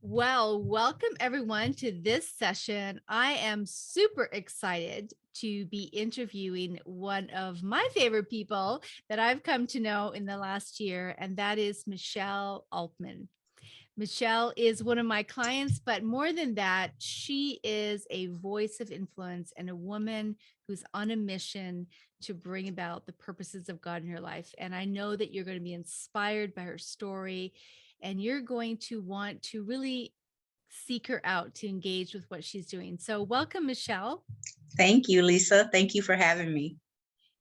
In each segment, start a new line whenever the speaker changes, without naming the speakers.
Well, welcome everyone to this session. I am super excited to be interviewing one of my favorite people that I've come to know in the last year, and that is Michele Altman. Michele is one of my clients, but more than that, she is a voice of influence and a woman who's on a mission to bring about the purposes of God in her life. And I know that you're going to be inspired by her story and you're going to want to really seek her out to engage with what she's doing. So, welcome, Michele.
Thank you, Lisa. Thank you for having me.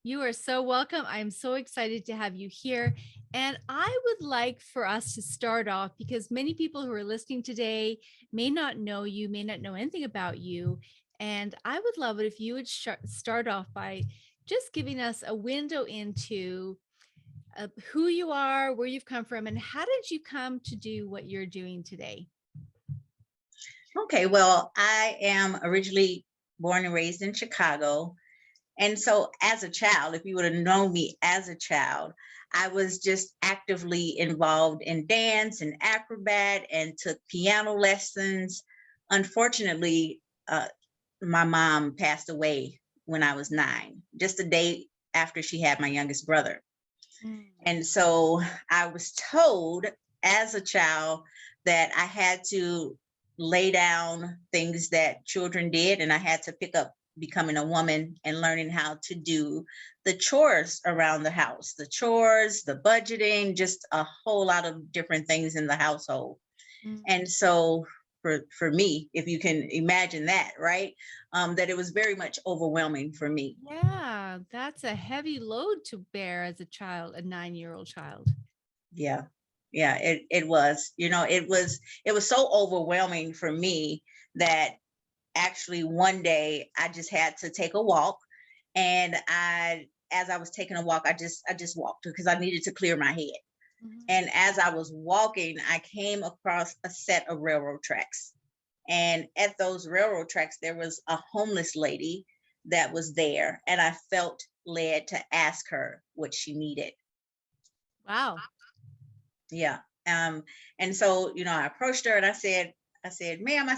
You are so welcome. I'm so excited to have you here. And I would like for us to start off because many people who are listening today may not know you, may not know anything about you. And I would love it if you would start off by just giving us a window into who you are, where you've come from, and how did you come to do what you're doing today?
Okay, well, I am originally born and raised in Chicago. And so, as a child, if you would have known me as a child, I was just actively involved in dance and acrobat and took piano lessons. Unfortunately, my mom passed away when I was 9, just a day after she had my youngest brother.
Mm.
And so I was told as a child that I had to lay down things that children did, and I had to pick up becoming a woman and learning how to do the chores around the house, the chores, the budgeting, just a whole lot of different things in the household.
Mm.
And so for me, if you can imagine that, right? That it was very much overwhelming for me.
Yeah, that's a heavy load to bear as a child, a 9-year-old child.
Yeah. Yeah, it was. It was so overwhelming for me that actually one day I just had to take a walk, and I as I was taking a walk, I just walked because I needed to clear my head.
Mhm.
And as I was walking, I came across a set of railroad tracks. And at those railroad tracks there was a homeless lady that was there, and I felt led to ask her what she needed.
Wow.
Yeah. Um, and so, I approached her and I said, ma'am,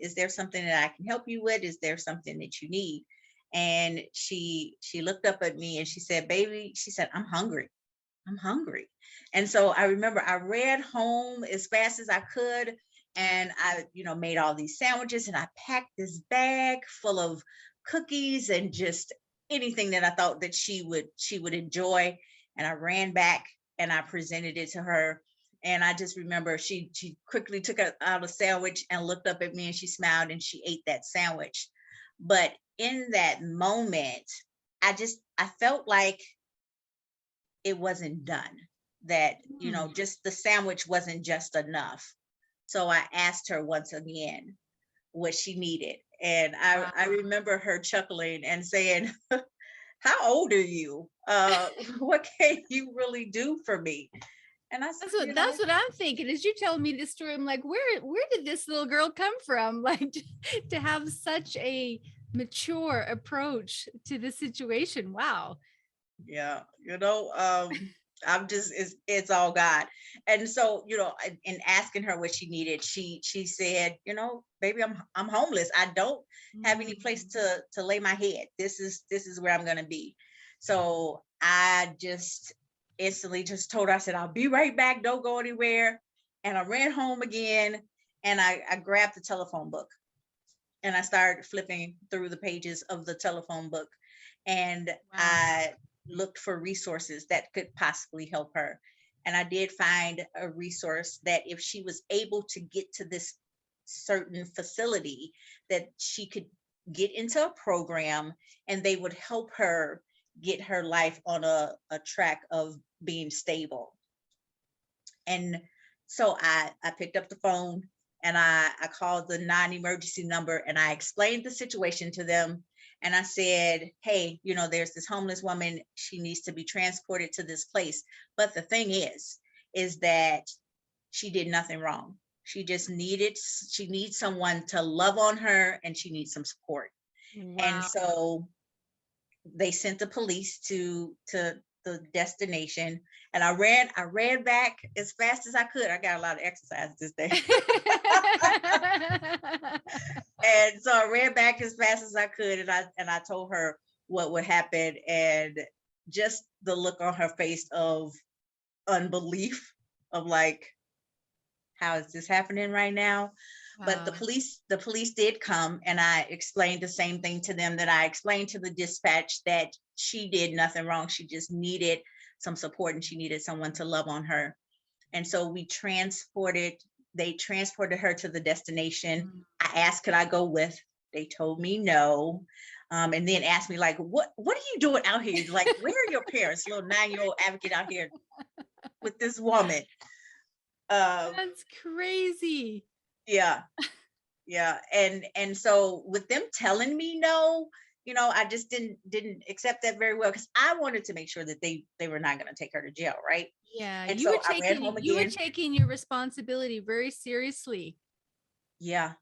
is there something that I can help you with? Is there something that you need? And she looked up at me and she said, baby, she said, I'm hungry. I'm hungry. And so I remember I ran home as fast as I could, and I, made all these sandwiches, and I packed this bag full of cookies and just anything that I thought that she would enjoy. And I ran back and I presented it to her. And I just remember she quickly took out a sandwich and looked up at me and she smiled and she ate that sandwich. But in that moment, I felt like it wasn't done, that
Mm.
just the sandwich wasn't just enough. So I asked her once again what she needed, and I
Wow.
remember her chuckling and saying, how old are you? What can you really do for me? And I said,
That's what I'm thinking. As you tell me this story, I'm like, where did this little girl come from? Like to have such a mature approach to the situation. Wow.
yeah, I'm just it's all God. And so, in asking her what she needed, she said, baby, I'm homeless. I don't have any place
Mm.
to lay my head. This is where I'm gonna be. So I just instantly just told her, I said, I'll be right back, don't go anywhere. And I ran home again, and I grabbed the telephone book and I started flipping through the pages of the telephone book, and
Wow.
I looked for resources that could possibly help her. And I did find a resource that if she was able to get to this certain facility, that she could get into a program and they would help her get her life on a track of being stable. And so I picked up the phone and I called the non-emergency number and I explained the situation to them. And I said, hey, there's this homeless woman. She needs to be transported to this place. But the thing is that she did nothing wrong. She needs someone to love on her, and she needs some support. And
Wow.
so they sent the police to the destination, and I ran back as fast as I could. I got a lot of exercise this day. And so I ran back as fast as I could, and I told her what would happen, and just the look on her face of unbelief, of like, how is this happening right now? But
Wow.
the police did come, and I explained the same thing to them that I explained to the dispatch, that she did nothing wrong. She just needed some support, and she needed someone to love on her. And so they transported her to the destination. I asked, could I go with? They told me no. And then asked me, like, what are you doing out here? Like, where are your parents? Little 9-year-old advocate out here with this woman.
That's crazy.
Yeah. Yeah. And so with them telling me no, I just didn't accept that very well, because I wanted to make sure that they were not going to take her to jail, right?
Yeah,
And so I ran home
you were
again.
taking your responsibility very seriously.
Yeah,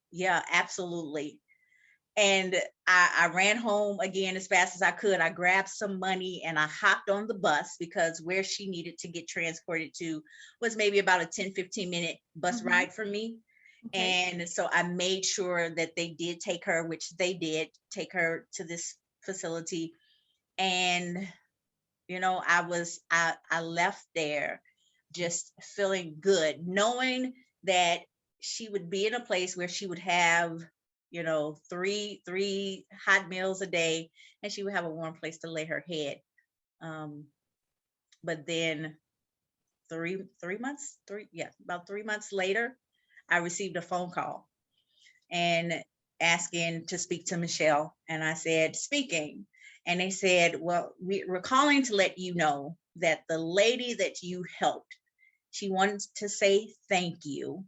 absolutely. And I ran home again as fast as I could. I grabbed some money and I hopped on the bus, because where she needed to get transported to was maybe about a 10-15 minute bus ride for me.
Okay.
And so I made sure that they did take her, which they did take her to this facility. And, I left there just feeling good, knowing that she would be in a place where she would have, three hot meals a day, and she would have a warm place to lay her head. But then about 3 months later, I received a phone call and asking to speak to Michele. And I said, speaking. And they said, well, we're calling to let you know that the lady that you helped, she wanted to say thank you.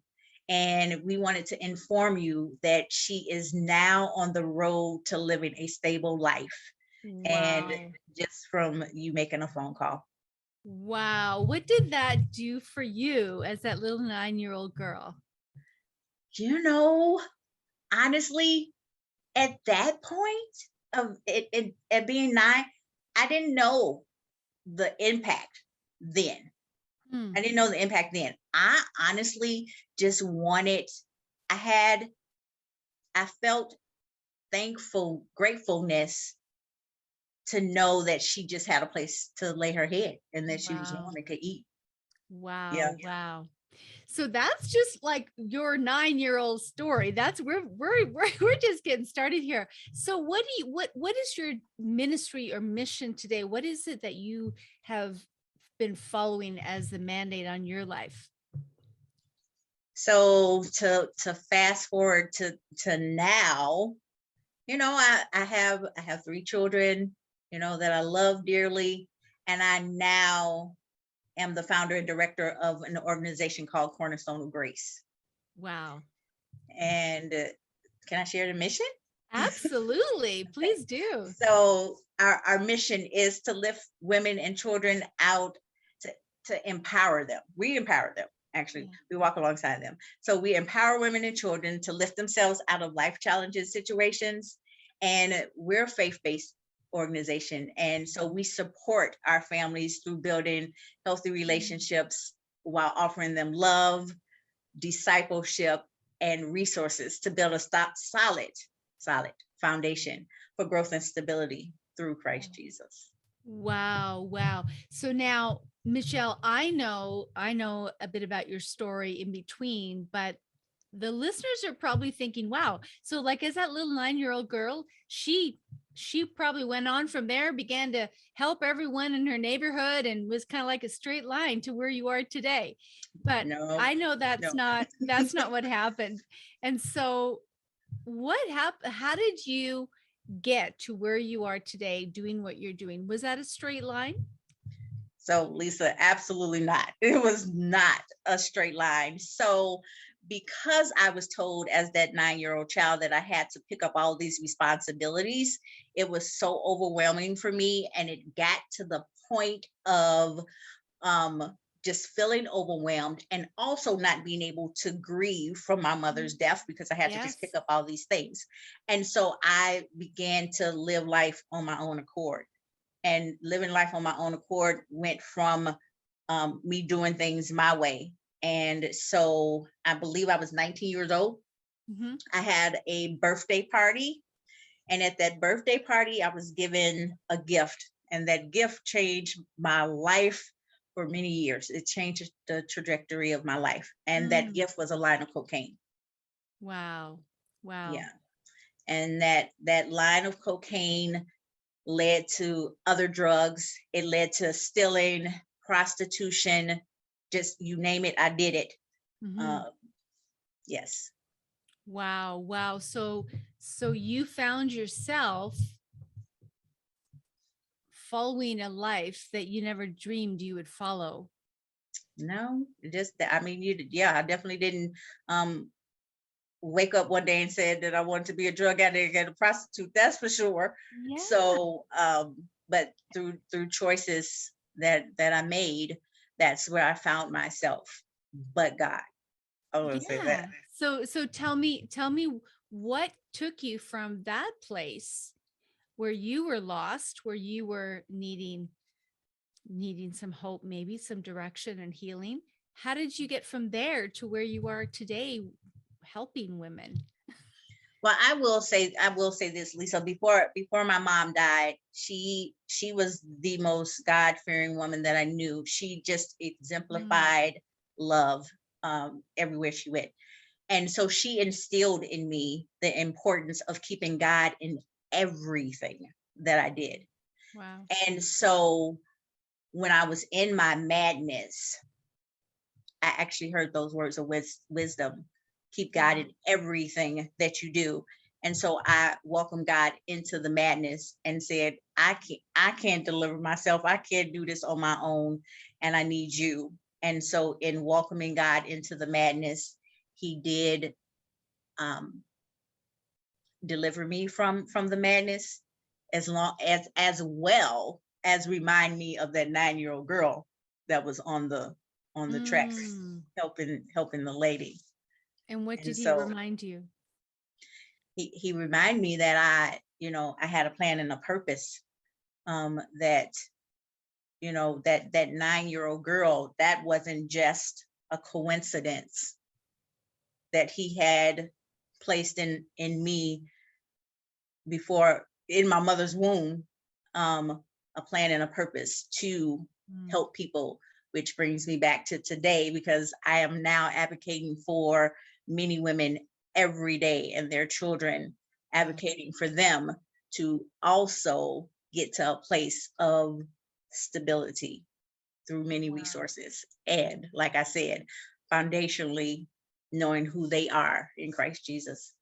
And we wanted to inform you that she is now on the road to living a stable life. And
Wow.
just from you making a phone call.
Wow. What did that do for you as that little 9-year-old girl?
Honestly, at that point of it at being 9, I didn't know the impact then.
Hmm.
I didn't know the impact then. I honestly just wanted, I felt gratefulness to know that she just had a place to lay her head, and that she was
Wow.
warm and could eat. Yeah.
Wow. Wow. So that's just like your 9-year-old story. That's we're just getting started here. So what is your ministry or mission today? What is it that you have been following as the mandate on your life?
So to fast forward to now, I have 3 children, that I love dearly, and I now am the founder and director of an organization called Cornerstone of Grace.
Wow.
And can I share the mission?
Absolutely. Please do.
So our mission is to lift women and children out, to empower them. We empower them. Actually, we walk alongside them. So we empower women and children to lift themselves out of life challenges, situations. And we're a faith-based organization. And so we support our families through building healthy relationships while offering them love, discipleship, and resources to build a solid foundation for growth and stability through Christ Jesus.
Wow, wow. So now, Michele, I know a bit about your story in between, but the listeners are probably thinking, wow, so like as that little 9-year-old girl, she probably went on from there, began to help everyone in her neighborhood, and was kind of like a straight line to where you are today. But
No,
I know that's
no.
not what happened. And so what happened? How did you get to where you are today doing what you're doing? Was that a straight line?
So, Lisa, absolutely not. It was not a straight line. So, because I was told as that 9-year-old child that I had to pick up all these responsibilities, it was so overwhelming for me. And it got to the point of just feeling overwhelmed, and also not being able to grieve from my mother's death, because I had to just pick
Yes.
up all these things. And so I began to live life on my own accord. and living life on my own accord went from me doing things my way. And so I believe I was 19 years old.
Mhm.
I had a birthday party. And at that birthday party, I was given a gift. And that gift changed my life for many years. It changed the trajectory of my life. And that
Mm.
gift was a line of cocaine.
Wow. Wow.
Yeah. And that line of cocaine led to other drugs. It led to stealing, prostitution, just you name it, I did it.
Mhm.
Uh, yes.
Wow. Wow. So you found yourself following a life that you never dreamed you would follow.
No, just that. I mean, yeah, I definitely didn't um, wake up one day and said that I wanted to be a drug addict and a prostitute. That's for sure.
Yeah.
So, but through choices that I made, that's where I found myself. But God, I want to say that.
Yeah. So tell me what took you from that place where you were lost, where you were needing some hope, maybe some direction and healing. How did you get from there to where you are today helping women?
Well, I will say this, Lisa. Before my mom died, she was the most God fearing woman that I knew. She just
Mm,
exemplified love everywhere she went. And so she instilled in me the importance of keeping God in everything that I did.
wow.
And so when I was in my madness, I actually heard those words of wisdom. Keep God
Wow.
in everything that you do. And so I welcomed God into the madness and said, I can't deliver myself. I can't do this on my own. And I need you. And so in welcoming God into the madness, he did um, deliver me from the madness, as well as remind me of that 9-year-old girl that was on the tracks
Mm.
helping the lady.
And what
And
did he
so
remind you?
he reminded me that I had a plan and a purpose, that that 9-year-old girl, that wasn't just a coincidence, that he had placed in me before in my mother's womb, a plan and a purpose to
Mm.
help people, which brings me back to today, because I am now advocating for many women every day and their children,
Wow.
advocating for them to also get to a place of stability through many
Wow.
resources. And like I said, foundationally knowing who they are in Christ Jesus.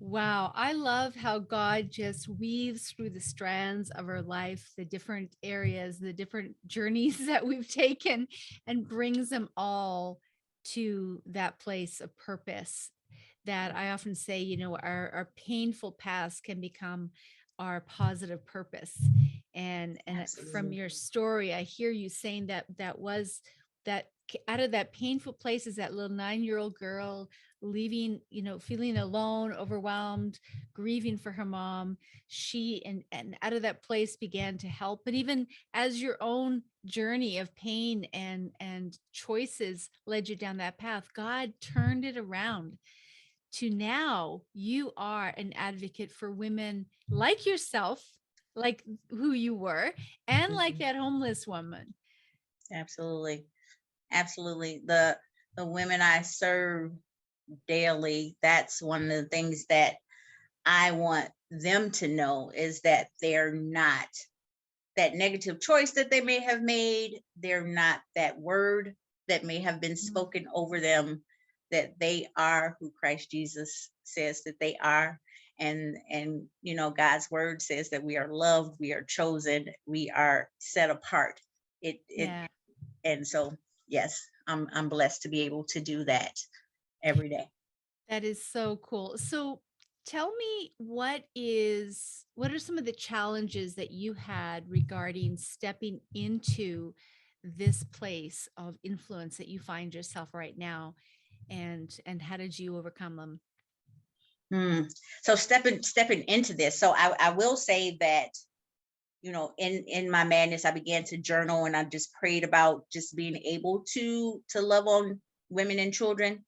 Wow. I love how God just weaves through the strands of our life, the different areas, the different journeys that we've taken, and brings them all to that place of purpose. That I often say, our painful past can become our positive purpose. And from
Absolutely.
your story, I hear you saying that out of that painful place is that little 9-year-old girl leaving, feeling alone, overwhelmed, grieving for her mom. She and out of that place began to help. But even as your own journey of pain and choices led you down that path, God turned it around to now you are an advocate for women like yourself, like who you were, and like
Mhm.
that homeless woman.
Absolutely. Absolutely. The women I serve daily, that's one of the things that I want them to know, is that they're not that negative choice that they may have made. They're not that word that may have been
Mm.
spoken over them, that they are who Christ Jesus says that they are. And God's word says that we are loved, we are chosen, we are set apart. It
Yeah.
and so yes, I'm blessed to be able to do that every day.
That is so cool. So tell me, what are some of the challenges that you had regarding stepping into this place of influence that you find yourself right now, and how did you overcome them?
Hmm. So stepping into this. So I will say that in my madness, I began to journal, and I just prayed about just being able to love on women and children.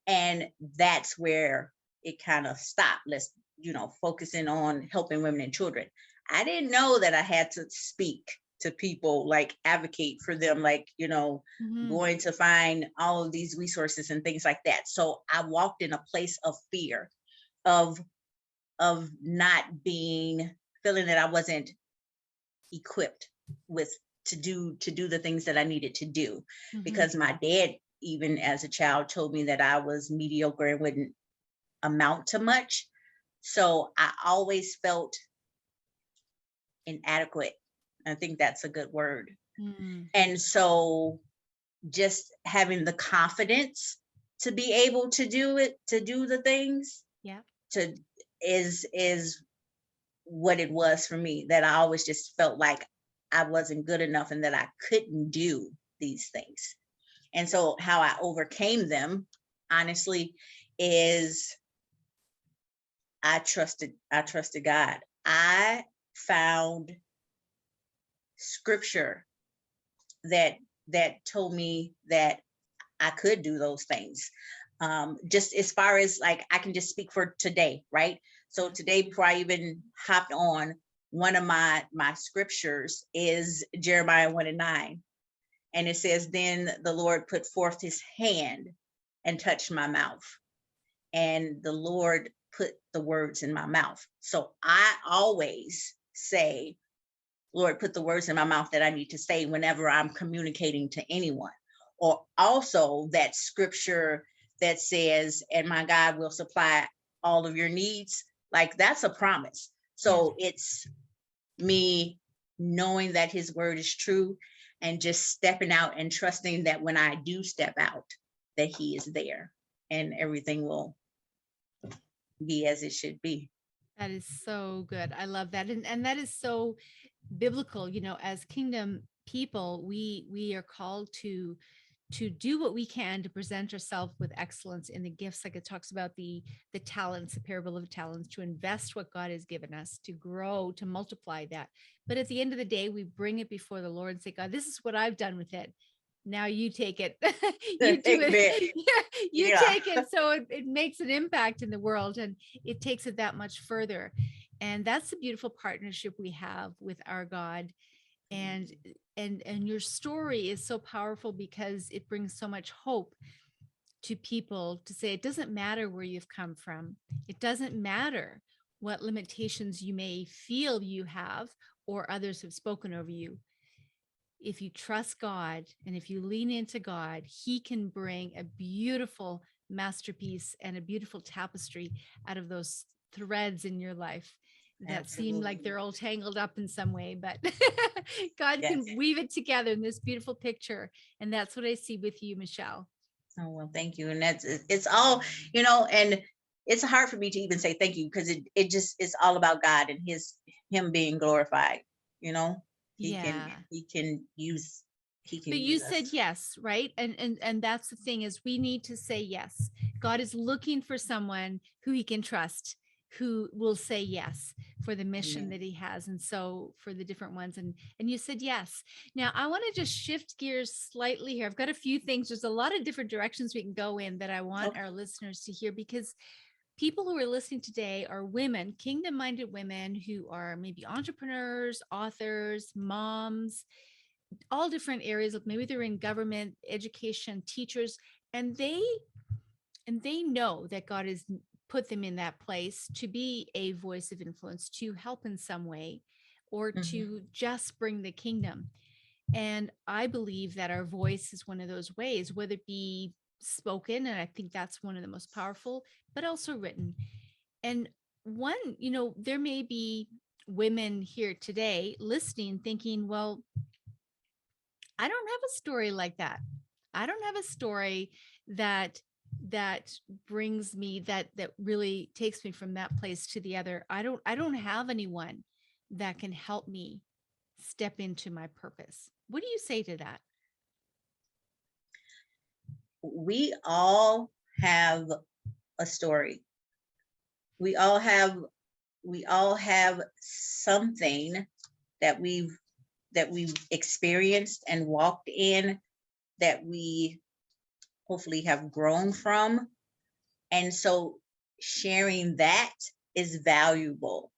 And that's where it kind of stopped. Let's, focusing on helping women and children. I didn't know that I had to speak to people, like advocate for them, like, going to find all of these resources and things like that. So I walked in a place of fear, of not feeling that I wasn't equipped to do the things that I needed to do, because my dad, even as a child, told me that I was mediocre and wouldn't amount to much. So I always felt inadequate. I think that's a good word. And so just having the confidence to be able to do it, to do the things, is what it was for me, that I always just felt like I wasn't good enough and that I couldn't do these things. And so how I overcame them, honestly, is I trusted God. I found scripture that told me that I could do those things. Just as far as, like, I can just speak for today, right? So today, before I even hopped on, one of my scriptures is Jeremiah 1:9. And it says, "Then the Lord put forth his hand and touched my mouth. And the Lord put the words in my mouth." So I always say, Lord, put the words in my mouth that I need to say whenever I'm communicating to anyone. Or also that scripture that says, "And my God will supply all of your needs." Like, that's a promise. So it's me knowing that his word is true, and just stepping out and trusting that when I do step out, that he is there and everything will be as it should be.
That is so good. I love that. And that is so biblical. As kingdom people, we are called to do what we can to present ourselves with excellence in the gifts, like it talks about the talents, the parable of talents, to invest what God has given us, to grow, to multiply that. But at the end of the day, we bring it before the Lord and say, "God, this is what I've done with it. Now you take it." You do it. You take it. So it makes an impact in the world, and it takes it that much further. And that's the beautiful partnership we have with our God. And your story is so powerful because it brings so much hope to people, to say it doesn't matter where you've come from. It doesn't matter what limitations you may feel you have or others have spoken over you. If you trust God and if you lean into God, he can bring a beautiful masterpiece and a beautiful tapestry out of those threads in your life that seem like they're all tangled up in some way, but God can weave it together in this beautiful picture. And that's what I see with you, Michele.
Oh, well, thank you. And it's all, and it's hard for me to even say thank you, because it just is all about God and him being glorified. He can use
but you said yes, right? And that's the thing, is we need to say yes. God is looking for someone who he can trust, who will say yes for the mission that he has. And so for the different ones, and you said yes. Now I want to just shift gears slightly here. I've got a few things. There's a lot of different directions we can go in that I want our listeners to hear, because people who are listening today are women, kingdom-minded women, who are maybe entrepreneurs, authors, moms, all different areas. Maybe they're in government, education, teachers, and they know that God has put them in that place to be a voice of influence, to help in some way, or to just bring the kingdom. And I believe that our voice is one of those ways, whether it be spoken, and I think that's one of the most powerful, but also written. And one, there may be women here today listening thinking, well, I don't have a story like that. I don't have a story that brings me, that really takes me from that place to the other. I don't have anyone that can help me step into my purpose. What do you say to that?
We all have a story. We all have something that we've experienced and walked in, that we hopefully have grown from. And so sharing that is valuable.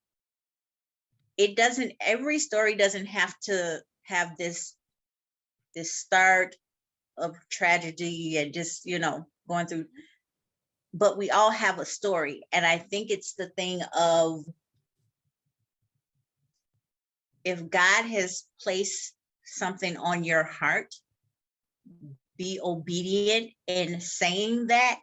Every story doesn't have to have this start of tragedy and just, going through, but we all have a story. And I think it's the thing of, if God has placed something on your heart, be obedient in saying that,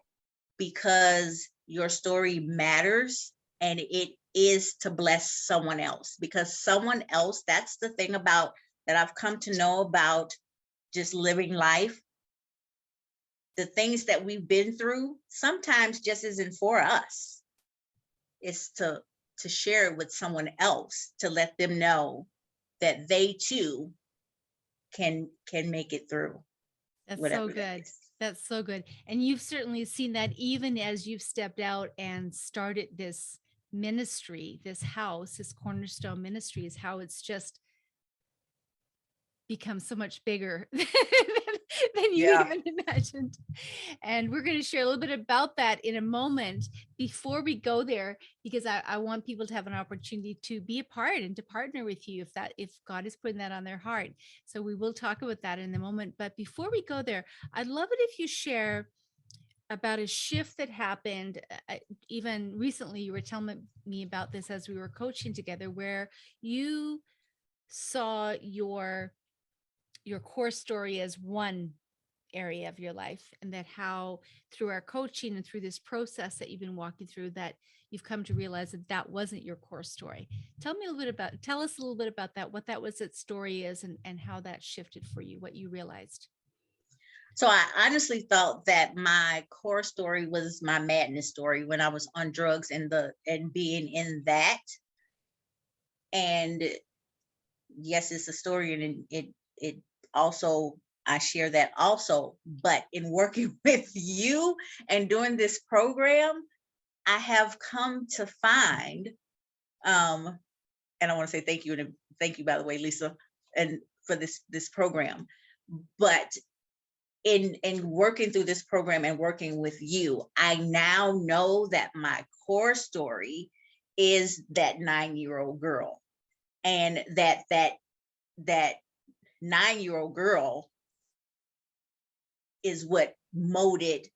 because your story matters and it is to bless someone else. Because someone else, that's the thing about that I've come to know about just living life. The things that we've been through sometimes just isn't for us. It's to share it with someone else, to let them know that they too can make it through.
That's so good. That's so good. And you've certainly seen that even as you've stepped out and started this ministry, this house, this Cornerstone Ministries, how it's just become so much bigger than you even imagined. And we're going to share a little bit about that in a moment. Before we go there, because I want people to have an opportunity to be a part and to partner with you if God is putting that on their heart. So we will talk about that in a moment. But before we go there, I'd love it if you share about a shift that happened. Even recently, you were telling me about this as we were coaching together, where you saw your core story as one area of your life, and that how through our coaching and through this process that you've been walking through, that you've come to realize that that wasn't your core story. Tell us a little bit about that, what that was, that story is, and how that shifted for you, what you realized.
So I honestly thought that my core story was my madness story when I was on drugs and being in that. And yes, it's a story, and it also, I share that also. But in working with you and doing this program, I have come to find, and I want to say thank you, and thank you, by the way, Lisa, and for this program. But in working through this program and working with you, I now know that my core story is that 9-year-old girl, and that 9-year-old girl is what molded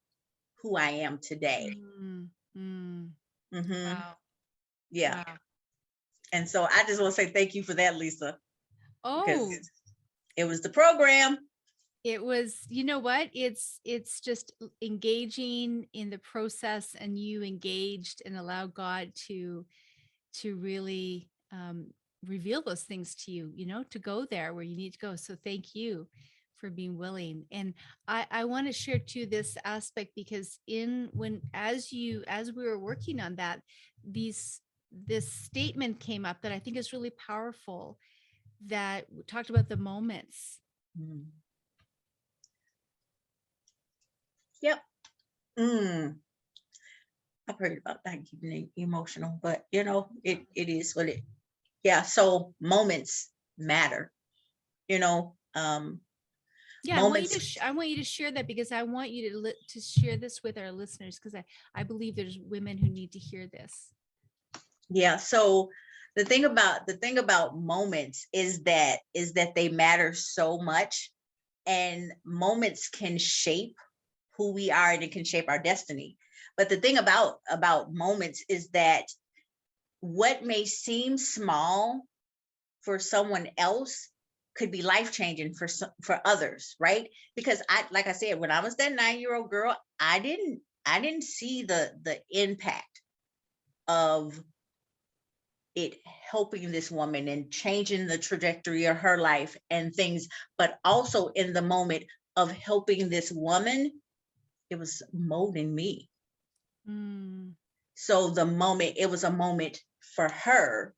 who I am today.
Wow.
Yeah. Wow. And so I just want to say thank you for that, Lisa.
Oh,
it was the program.
It was, you know what? It's just engaging in the process, and you engaged and allow God to really reveal those things to you, to go there where you need to go. So thank you for being willing. And I want to share too this aspect, because as we were working on that, this statement came up that I think is really powerful, that talked about the moments.
Yep. I've heard about that keeping emotional, but it is what it. Yeah. So moments matter.
Yeah, moments. I want you to share that, because I want you to share this with our listeners, because I believe there's women who need to hear this.
Yeah. So the thing about moments is that they matter so much, and moments can shape who we are, and it can shape our destiny. But the thing about moments is that what may seem small for someone else could be life-changing for others, right? Because like I said, when I was that 9-year-old girl, I didn't see the impact of it helping this woman and changing the trajectory of her life and things, but also in the moment of helping this woman, it was molding me. So it was a moment for her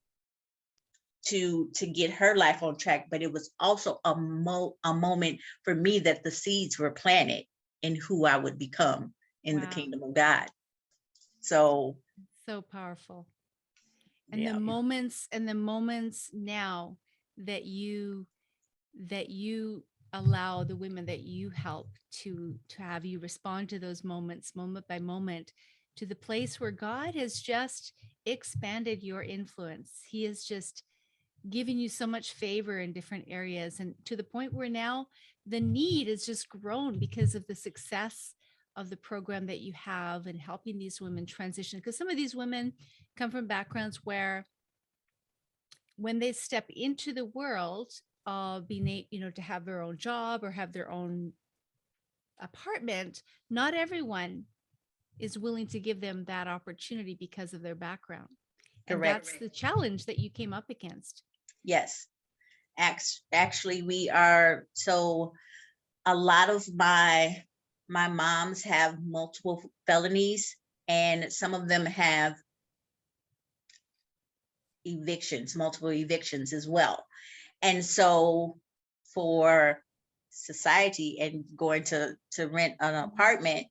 to get her life on track, but it was also a moment for me that the seeds were planted in who I would become in the kingdom of God. So
powerful. And the moments now that you allow the women that you help to have you respond to those moments, moment by moment, to the place where God has just expanded your influence. He has just given you so much favor in different areas, and to the point where now the need has just grown because of the success of the program that you have and helping these women transition, because some of these women come from backgrounds where when they step into the world of being, to have their own job or have their own apartment, not everyone is willing to give them that opportunity because of their background. And
Correct.
that's the challenge that you came up against.
Yes. Actually, we are. So a lot of my moms have multiple felonies, and some of them have multiple evictions as well. And so for society and going to rent an apartment,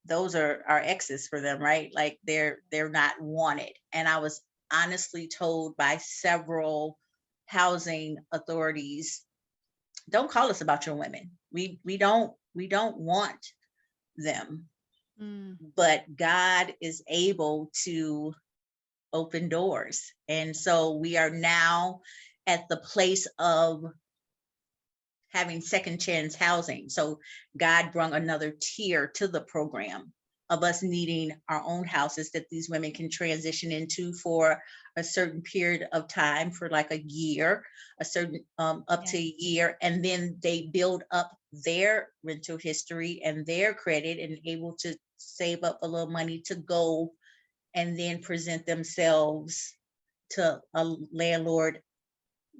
those are exes for them, right? Like they're not wanted. And I was honestly told by several housing authorities, don't call us about your women. We don't want them.
Mm.
But God is able to open doors. And so we are now at the place of having second chance housing. So God brought another tier to the program of us needing our own houses that these women can transition into for a certain period of time, for like a year, a certain up to a year, and then they build up their rental history and their credit and able to save up a little money to go and then present themselves to a landlord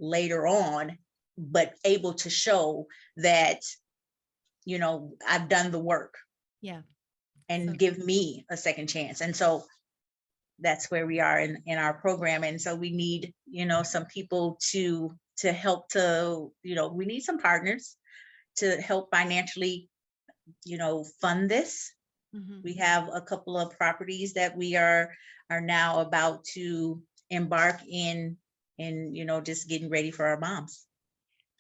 later on, but able to show that, I've done the work.
Yeah.
And
So
give me a second chance. And so that's where we are in our program. And so we need, some people to help we need some partners to help financially, fund this.
mhm.
We have a couple of properties that we are now about to embark in, just getting ready for our moms.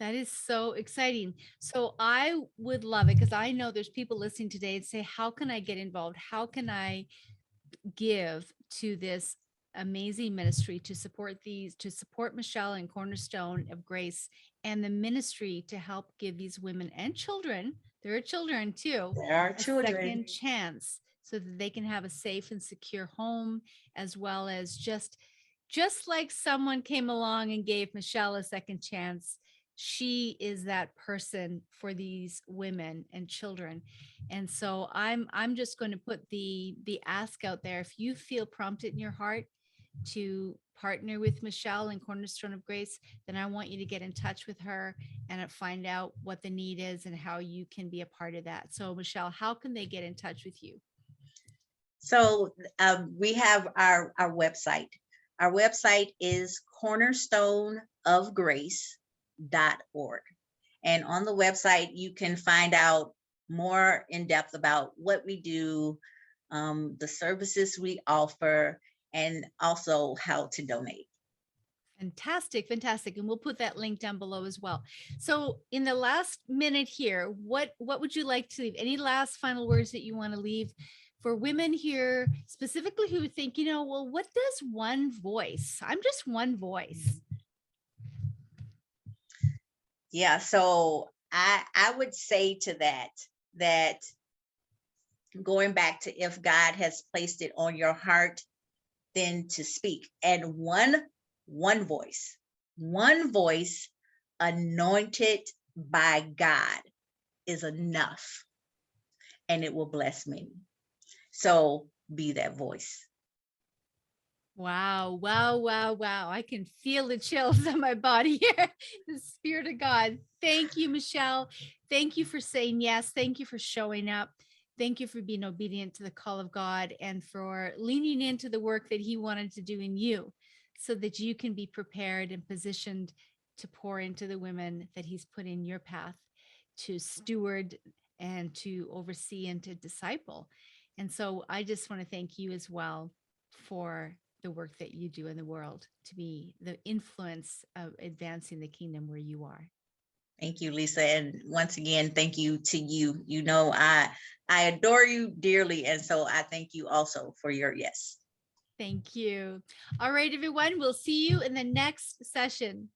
That is so exciting. So I would love it, because I know there's people listening today and say, how can I get involved? How can I give to this amazing ministry to support Michele and Cornerstone of Grace and the ministry to help give these women and children, there are children too,
There are
a
children.
second chance so that they can have a safe and secure home, as well as just like someone came along and gave Michele a second chance. She is that person for these women and children. And so I'm just going to put the ask out there. If you feel prompted in your heart to partner with Michele and Cornerstone of Grace, then I want you to get in touch with her and find out what the need is and how you can be a part of that. So Michele, how can they get in touch with you?
So we have our website. Our website is cornerstoneofgrace.org. And on the website, you can find out more in depth about what we do, the services we offer, and also how to donate.
Fantastic. And we'll put that link down below as well. So in the last minute here, what would you like to leave? Any last final words that you want to leave for women here, specifically who think, well, what does one voice? I'm just one voice.
Yeah, so I would say to that going back to, if God has placed it on your heart, then to speak. And one voice anointed by God is enough, and it will bless many. So be that voice.
Wow. I can feel the chills on my body here. The Spirit of God. Thank you, Michele. Thank you for saying yes. Thank you for showing up. Thank you for being obedient to the call of God and for leaning into the work that He wanted to do in you so that you can be prepared and positioned to pour into the women that He's put in your path to steward and to oversee and to disciple. And so I just want to thank you as well for the work that you do in the world, to be the influence of advancing the kingdom where you are.
Thank you, Lisa. And once again, thank you to you. You know, I adore you dearly. And so I thank you also for your yes.
Thank you. All right, everyone. We'll see you in the next session.